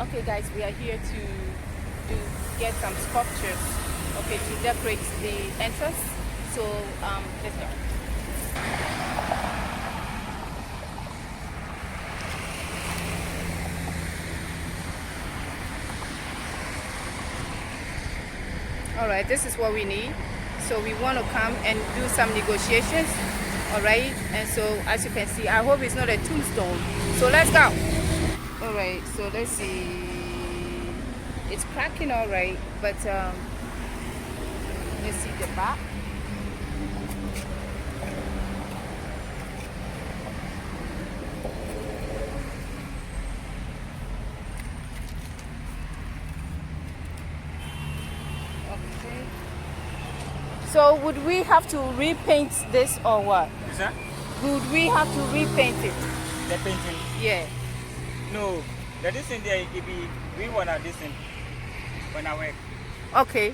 Okay guys, we are here to get some sculptures, okay, to decorate the entrance. So let's go. All right, this is what we need. So we want to come and do some negotiations. All right, and so as you can see, I hope it's not a tombstone. So let's go. All right, so let's see. It's cracking all right, but let's see the back. Okay. So would we have to repaint this or what? Is that? Would we have to repaint it? The painting? Yeah. No, the this in there, it be we wanna this in when I work. Okay.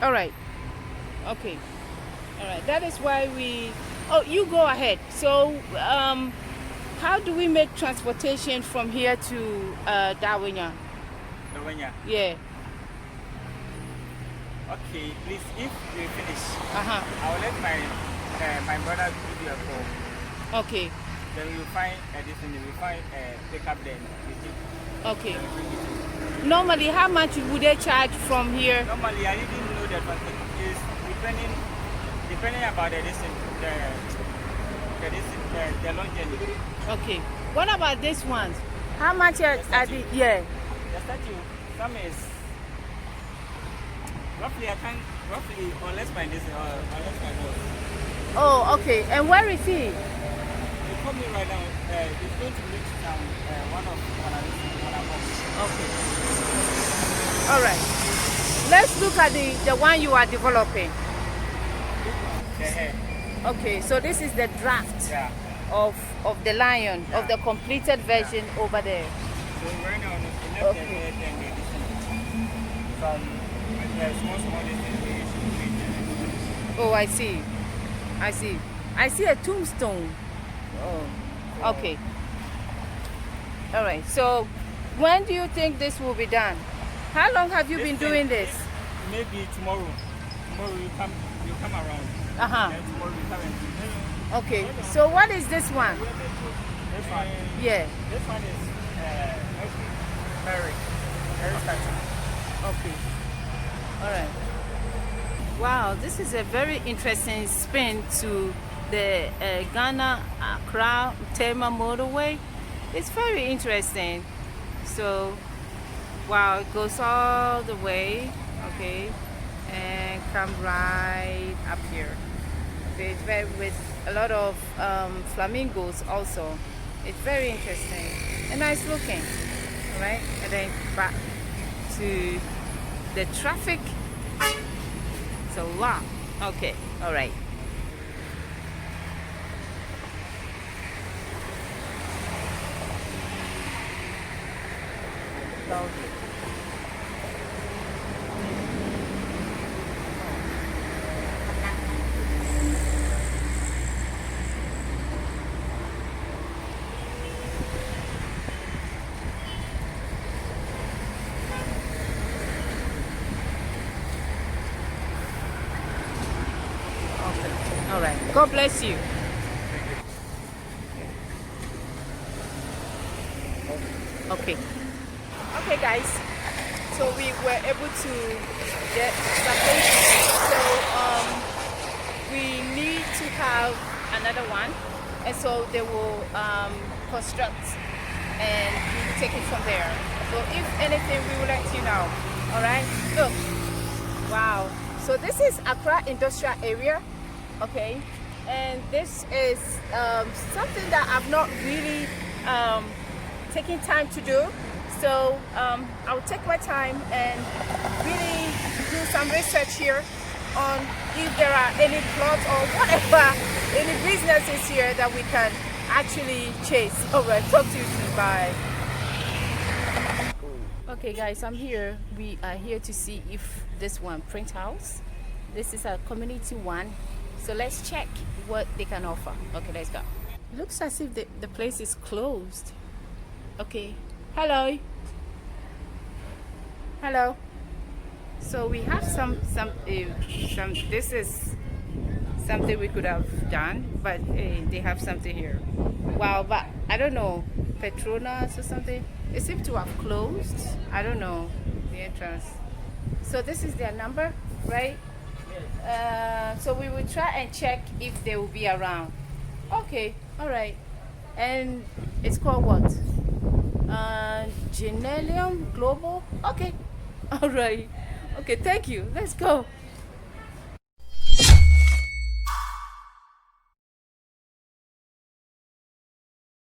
All right. Okay. All right. That is why we. Oh, you go ahead. So, how do we make transportation from here to Dawinya? Dawinya. Yeah. Okay, please, if we finish, I will let my brother give you a call. Okay. Then we will find this and we will find pick up then. Okay. Normally, how much would they charge from here? Normally, I didn't know that, but it's depending about the distance, the long journey. Okay. What about this one? How much are the yeah? The statue, some is roughly unless my this unless my boss. Oh, okay. And where is he? They call me right now. It's going to reach down one of Okay. All right. Let's look at the one you are developing. The hair. Okay, so this is the draft of the lion, of the completed version over there. So right now, the left Okay. From small distance. Oh, I see. I see a tombstone. Oh, okay. All right. So, when do you think this will be done? How long have you been doing this? Maybe tomorrow. Tomorrow you come around. Uh-huh. Tomorrow you come and do. Okay. So, what is this one? This one. Yeah. This one is Mary statue. Okay. All right. Wow, this is a very interesting spin to the Ghana-Accra Motorway. It's very interesting. So, wow, it goes all the way, okay, and come right up here. Okay, it's very with a lot of flamingos also. It's very interesting and nice looking. All right, and then back to the traffic. It's a lot. Okay, all right. All right. God bless you. Okay. Okay, guys. So we were able to get something. So we need to have another one, and so they will construct and we will take it from there. So if anything, we will let you know. All right. Look. Wow. So this is Accra Industrial Area. Okay, and this is something that I've not really taken time to do. So I'll take my time and really do some research here on if there are any plots or whatever, any businesses here that we can actually chase. All right, talk to you soon. Bye. Okay, guys, I'm here. We are here to see if this one, Print House. This is a community one. So let's check what they can offer. Okay, let's go. It looks as if the place is closed. Okay. Hello. Hello. So we have some. This is something we could have done, but they have something here. Wow, but I don't know, Petronas or something. It seems to have closed. I don't know the entrance. So this is their number, right? So we will try and check if they will be around. Okay, all right. And it's called what? Genelium Global. Okay, all right. Okay, thank you. Let's go.